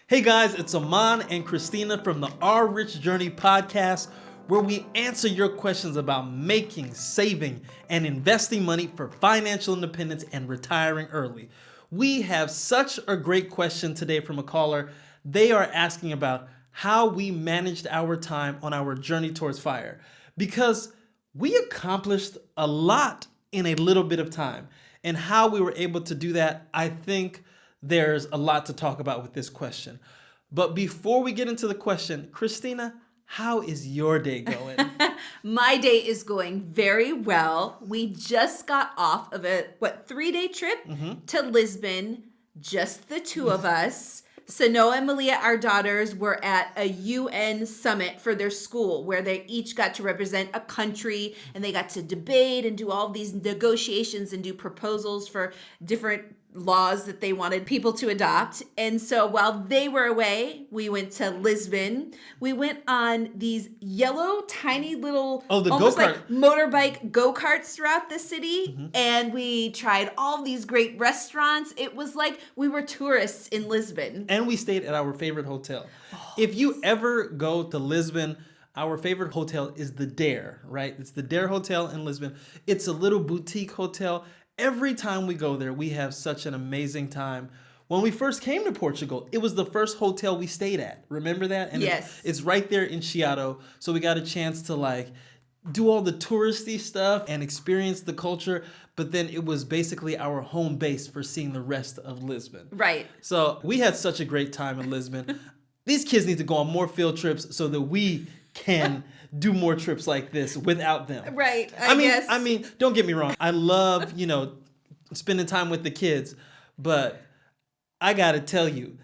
Hey guys, it's Aman and Christina from the Our Rich Journey podcast, where we answer your questions about making, saving, and investing money for financial independence and retiring early. We have such a great question today from a caller. They are asking about how we managed our time on our journey towards FIRE, because we accomplished a lot in a little bit of time. And how we were able to do that, I think there's a lot to talk about with this question. But before we get into the question, Christina, how is your day going? My day is going very well. We just got off of a 3-day trip to Lisbon, just the two of us. Sanoa and Malia, our daughters, were at a UN summit for their school where they each got to represent a country and they got to debate and do all these negotiations and do proposals for different laws that they wanted people to adopt. And so while they were away, we went to Lisbon. We went on these yellow, tiny little, almost like motorbike go-karts throughout the city. And we tried all these great restaurants. It was like we were tourists in Lisbon. And we stayed at our favorite hotel. If you ever go to Lisbon, our favorite hotel is the Dare, right? It's the Dare Hotel in Lisbon. It's a little boutique hotel. Every time we go there, we have such an amazing time. When we first came to Portugal, it was the first hotel we stayed at. Remember that? And yes. It's right there in Chiado. So we got a chance to do all the touristy stuff and experience the culture. But then it was basically our home base for seeing the rest of Lisbon. Right. So we had such a great time in Lisbon. These kids need to go on more field trips so that we can do more trips like this without them. Right. I mean, don't get me wrong. I love, spending time with the kids, but I got to tell you,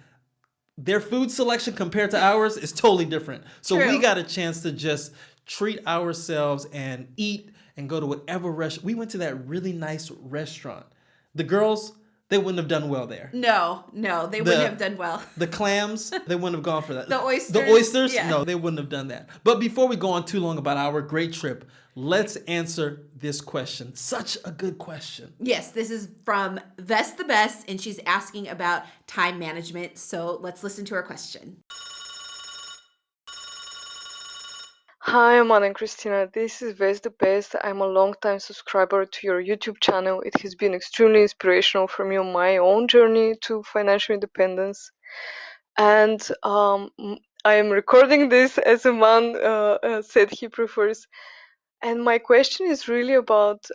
their food selection compared to ours is totally different. So True. We got a chance to just treat ourselves and eat and go to whatever restaurant. We went to that really nice restaurant. The girls, they wouldn't have done well there. No, they wouldn't have done well. The clams, they wouldn't have gone for that. The oysters? The oysters? Yeah. No, they wouldn't have done that. But before we go on too long about our great trip, let's answer this question. Such a good question. Yes, this is from Vest the Best, and she's asking about time management. So let's listen to her question. Hi, Aman and Christina. This is Vest the Best. I'm a long-time subscriber to your YouTube channel. It has been extremely inspirational for me on my own journey to financial independence. And I am recording this as Aman said he prefers. And my question is really about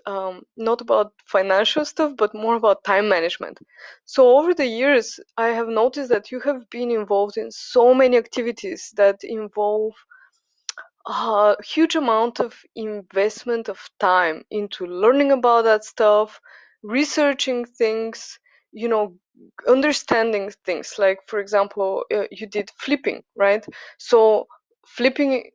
not about financial stuff, but more about time management. So over the years, I have noticed that you have been involved in so many activities that involve a huge amount of investment of time into learning about that stuff, researching things, understanding things. Like, for example, you did flipping, right? So flipping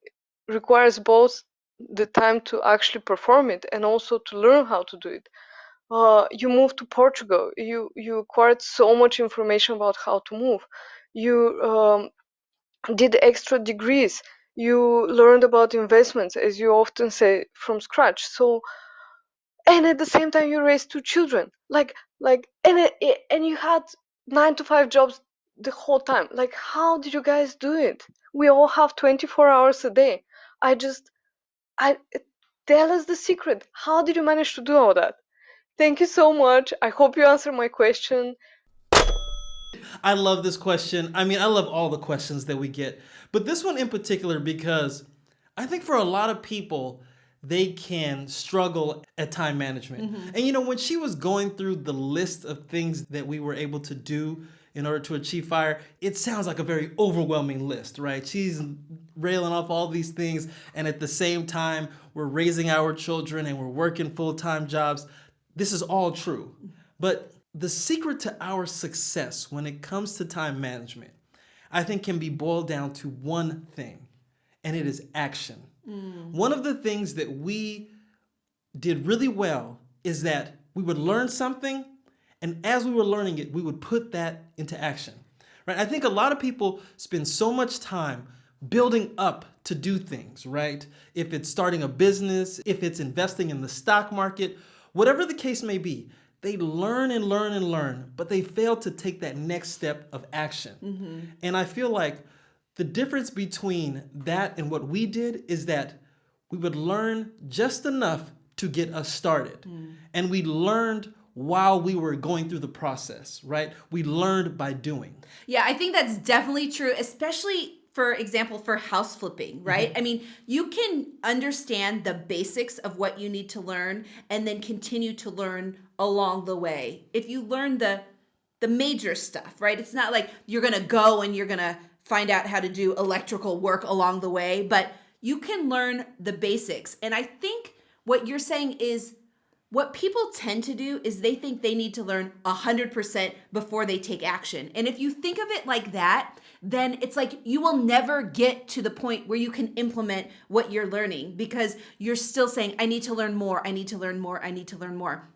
requires both the time to actually perform it and also to learn how to do it. You moved to Portugal. You acquired so much information about how to move. You did extra degrees. You learned about investments, as you often say, from scratch. So, and at the same time, you raised 2 children. And you had 9-to-5 jobs the whole time. Like, how did you guys do it? We all have 24 hours a day. Tell us the secret. How did you manage to do all that? Thank you so much. I hope you answered my question. I love this question. I mean, I love all the questions that we get, but this one in particular, because I think for a lot of people, they can struggle at time management. And when she was going through the list of things that we were able to do in order to achieve FIRE, it sounds like a very overwhelming list, right? She's railing off all these things, and at the same time, we're raising our children and we're working full-time jobs. This is all true. But the secret to our success when it comes to time management, I think, can be boiled down to one thing, and it is action. One of the things that we did really well is that we would learn something, and as we were learning it, we would put that into action. Right? I think a lot of people spend so much time building up to do things, right? If it's starting a business, if it's investing in the stock market, whatever the case may be, they learn and learn and learn, but they fail to take that next step of action. And I feel like the difference between that and what we did is that we would learn just enough to get us started. And we learned while we were going through the process, right? We learned by doing. Yeah, I think that's definitely true, especially for example, for house flipping, right? I mean, you can understand the basics of what you need to learn and then continue to learn along the way. If you learn the major stuff, right? It's not like you're going to go and you're going to find out how to do electrical work along the way, but you can learn the basics. And I think what you're saying is what people tend to do is they think they need to learn 100% before they take action. And if you think of it like that, then it's like you will never get to the point where you can implement what you're learning because you're still saying, I need to learn more, I need to learn more, I need to learn more.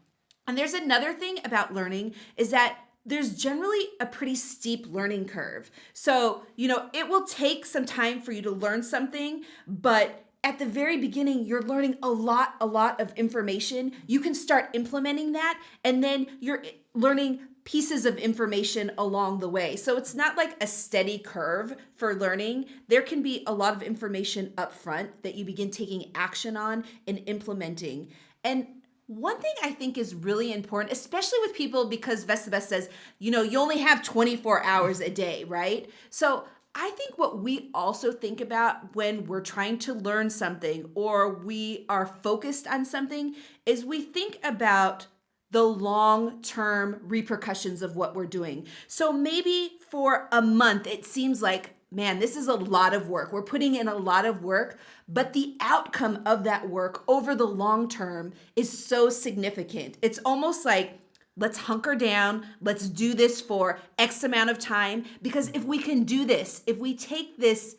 And there's another thing about learning is that there's generally a pretty steep learning curve. So, it will take some time for you to learn something, but at the very beginning, you're learning a lot of information. You can start implementing that, and then you're learning pieces of information along the way. So it's not like a steady curve for learning. There can be a lot of information up front that you begin taking action on and implementing. And one thing I think is really important, especially with people, because Vestabeth says, you only have 24 hours a day, right? So I think what we also think about when we're trying to learn something or we are focused on something is we think about the long-term repercussions of what we're doing. So maybe for a month, it seems like, man, this is a lot of work. We're putting in a lot of work, but the outcome of that work over the long term is so significant. It's almost like, let's hunker down, let's do this for X amount of time, because if we can do this, if we take this,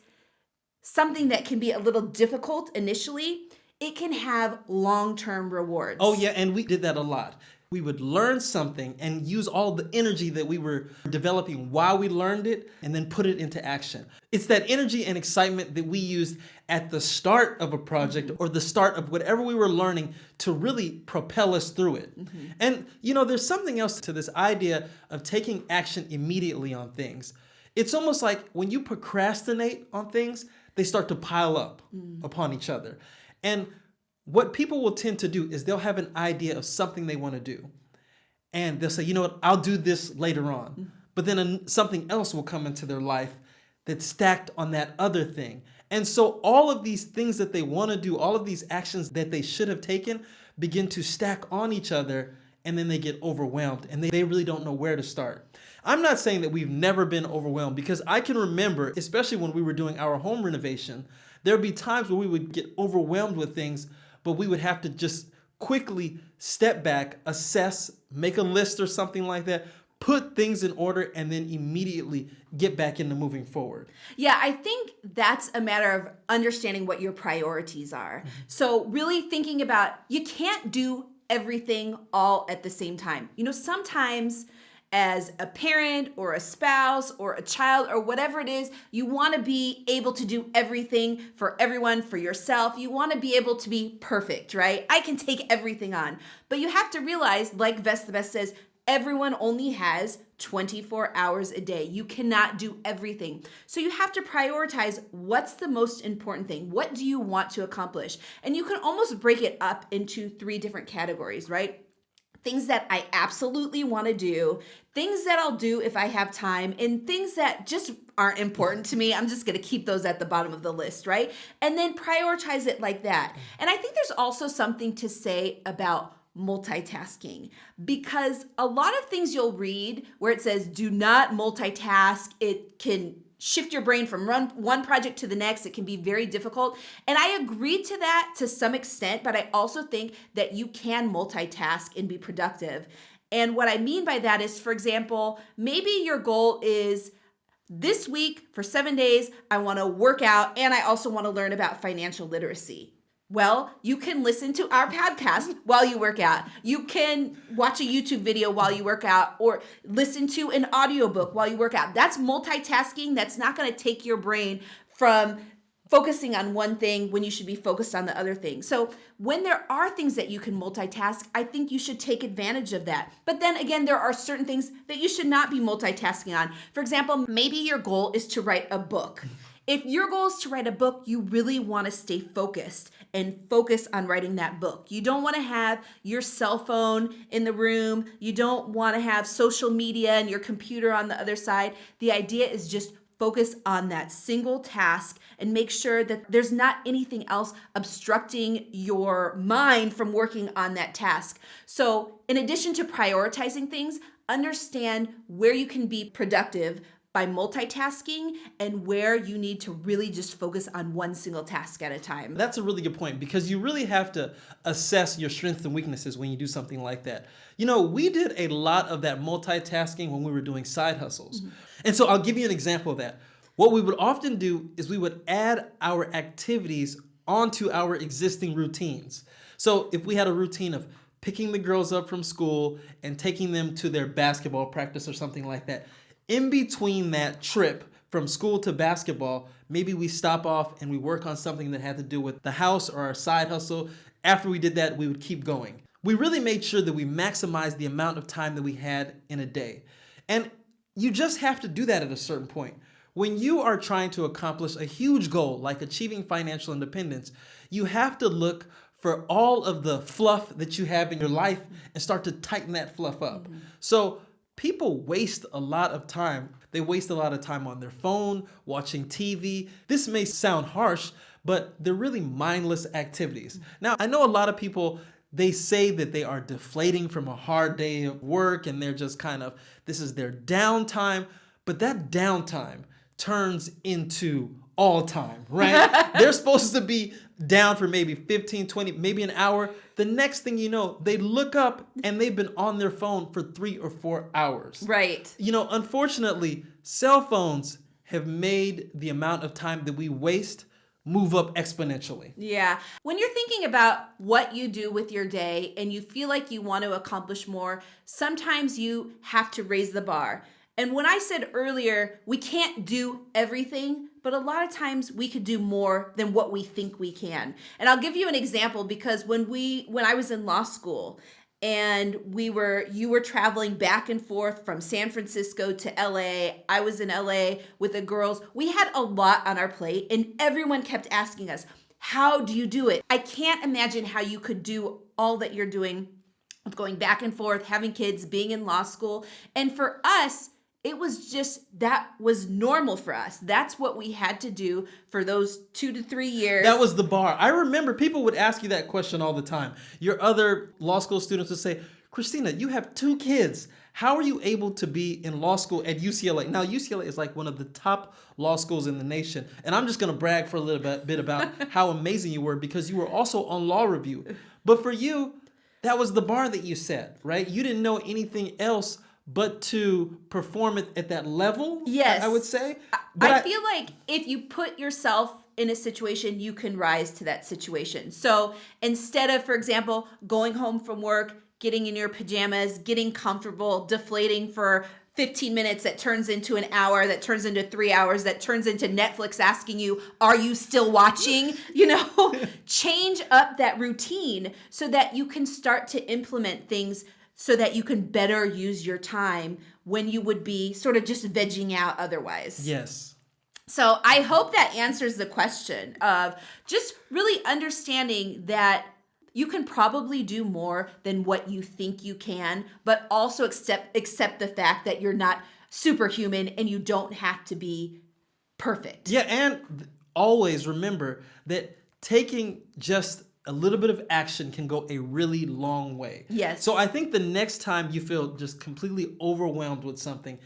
something that can be a little difficult initially, it can have long-term rewards. Oh yeah, and we did that a lot. We would learn something and use all the energy that we were developing while we learned it and then put it into action. It's that energy and excitement that we used at the start of a project or the start of whatever we were learning to really propel us through it. And there's something else to this idea of taking action immediately on things. It's almost like when you procrastinate on things, they start to pile up upon each other. And what people will tend to do is they'll have an idea of something they want to do. And they'll say, you know what, I'll do this later on. But then something else will come into their life that's stacked on that other thing. And so all of these things that they want to do, all of these actions that they should have taken begin to stack on each other, and then they get overwhelmed and they really don't know where to start. I'm not saying that we've never been overwhelmed, because I can remember, especially when we were doing our home renovation, there would be times where we would get overwhelmed with things, but we would have to just quickly step back, assess, make a list or something like that, put things in order, and then immediately get back into moving forward. Yeah, I think that's a matter of understanding what your priorities are. So really thinking about, you can't do everything all at the same time. Sometimes as a parent or a spouse or a child or whatever it is, you want to be able to do everything for everyone, for yourself. You want to be able to be perfect, right? I can take everything on. But you have to realize, like Vestabeth says, everyone only has 24 hours a day. You cannot do everything. So you have to prioritize what's the most important thing. What do you want to accomplish? And you can almost break it up into 3 different categories, right? Things that I absolutely want to do, things that I'll do if I have time, and things that just aren't important to me. I'm just going to keep those at the bottom of the list, right? And then prioritize it like that. And I think there's also something to say about multitasking, because a lot of things you'll read where it says do not multitask, it can shift your brain from one project to the next. It can be very difficult. And I agree to that to some extent, but I also think that you can multitask and be productive. And what I mean by that is, for example, maybe your goal is this week for 7 days, I want to work out and I also want to learn about financial literacy. Well, you can listen to our podcast while you work out. You can watch a YouTube video while you work out, or listen to an audiobook while you work out. That's multitasking. That's not going to take your brain from focusing on one thing when you should be focused on the other thing. So when there are things that you can multitask, I think you should take advantage of that. But then again, there are certain things that you should not be multitasking on. For example, maybe your goal is to write a book. If your goal is to write a book, you really want to stay focused and focus on writing that book. You don't want to have your cell phone in the room. You don't want to have social media and your computer on the other side. The idea is just focus on that single task and make sure that there's not anything else obstructing your mind from working on that task. So in addition to prioritizing things, understand where you can be productive by multitasking and where you need to really just focus on one single task at a time. That's a really good point, because you really have to assess your strengths and weaknesses when you do something like that. You know, we did a lot of that multitasking when we were doing side hustles. And so I'll give you an example of that. What we would often do is we would add our activities onto our existing routines. So if we had a routine of picking the girls up from school and taking them to their basketball practice or something like that, in between that trip from school to basketball, maybe we stop off and we work on something that had to do with the house or our side hustle. After we did that, we would keep going. We really made sure that we maximized the amount of time that we had in a day. And you just have to do that at a certain point. When you are trying to accomplish a huge goal like achieving financial independence, you have to look for all of the fluff that you have in your life and start to tighten that fluff up. So people waste a lot of time. They waste a lot of time on their phone, watching TV. This may sound harsh, but they're really mindless activities. Now, I know a lot of people, they say that they are deflating from a hard day of work and they're just kind of, this is their downtime, but that downtime turns into all time, right? They're supposed to be down for maybe 15, 20, maybe an hour. The next thing you know, they look up and they've been on their phone for 3 or 4 hours. Right. You know, unfortunately, cell phones have made the amount of time that we waste move up exponentially. Yeah. When you're thinking about what you do with your day and you feel like you want to accomplish more, sometimes you have to raise the bar. And when I said earlier, we can't do everything, but a lot of times we could do more than what we think we can. And I'll give you an example, because when I was in law school and you were traveling back and forth from San Francisco to LA, I was in LA with the girls. We had a lot on our plate and everyone kept asking us, how do you do it? I can't imagine how you could do all that you're doing with going back and forth, having kids, being in law school. And for us, it was just, that was normal for us. That's what we had to do for those 2 to 3 years. That was the bar. I remember people would ask you that question all the time. Your other law school students would say, Christina, you have 2 kids. How are you able to be in law school at UCLA? Now, UCLA is like one of the top law schools in the nation. And I'm just going to brag for a little bit about how amazing you were, because you were also on law review. But for you, that was the bar that you set, right? You didn't know anything else but to perform it at that level. Yes. I would say. But I feel like if you put yourself in a situation, you can rise to that situation. So instead of, for example, going home from work, getting in your pajamas, getting comfortable, deflating for 15 minutes that turns into an hour, that turns into 3 hours, that turns into Netflix asking you, are you still watching? You know, change up that routine so that you can start to implement things so that you can better use your time when you would be sort of just vegging out otherwise. Yes. So I hope that answers the question of just really understanding that you can probably do more than what you think you can, but also accept the fact that you're not superhuman and you don't have to be perfect. Yeah, and always remember that taking just a little bit of action can go a really long way. Yes. So I think the next time you feel just completely overwhelmed with something,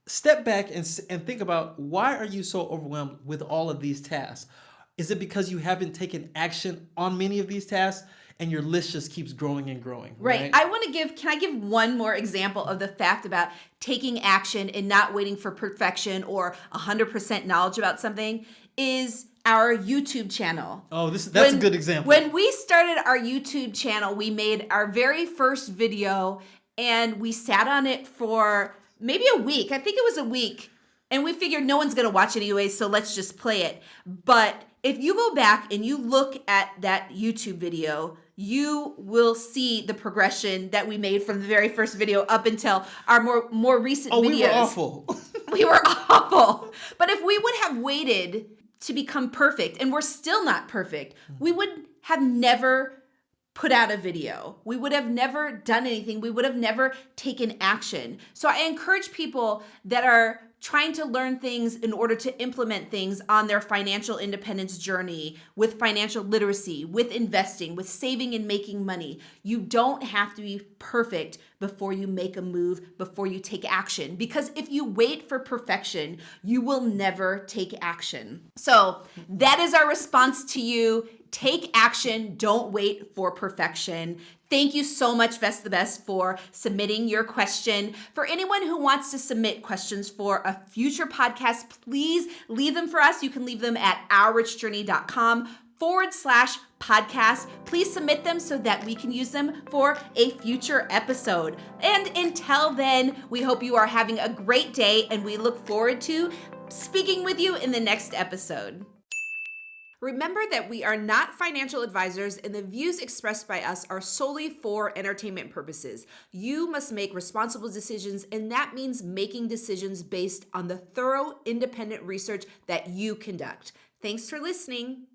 step back and think about, why are you so overwhelmed with all of these tasks? Is it because you haven't taken action on many of these tasks and your list just keeps growing and growing? Right. Can I give one more example of the fact about taking action and not waiting for perfection or 100% knowledge about something is our YouTube channel. Oh, that's a good example. When we started our YouTube channel, we made our very first video and we sat on it for maybe a week. I think it was a week. And we figured no one's going to watch it anyway, so let's just play it. But if you go back and you look at that YouTube video, you will see the progression that we made from the very first video up until our more recent videos. We were awful. We were awful. But if we would have waited to become perfect, and we're still not perfect, we would have never put out a video. We would have never done anything. We would have never taken action. So I encourage people that are trying to learn things in order to implement things on their financial independence journey with financial literacy, with investing, with saving and making money. You don't have to be perfect before you make a move, before you take action. Because if you wait for perfection, you will never take action. So that is our response to you. Take action. Don't wait for perfection. Thank you so much, Vest the Best, for submitting your question. For anyone who wants to submit questions for a future podcast, please leave them for us. You can leave them at ourrichjourney.com/podcast. Please submit them so that we can use them for a future episode. And until then, we hope you are having a great day, and we look forward to speaking with you in the next episode. Remember that we are not financial advisors, and the views expressed by us are solely for entertainment purposes. You must make responsible decisions, and that means making decisions based on the thorough, independent research that you conduct. Thanks for listening.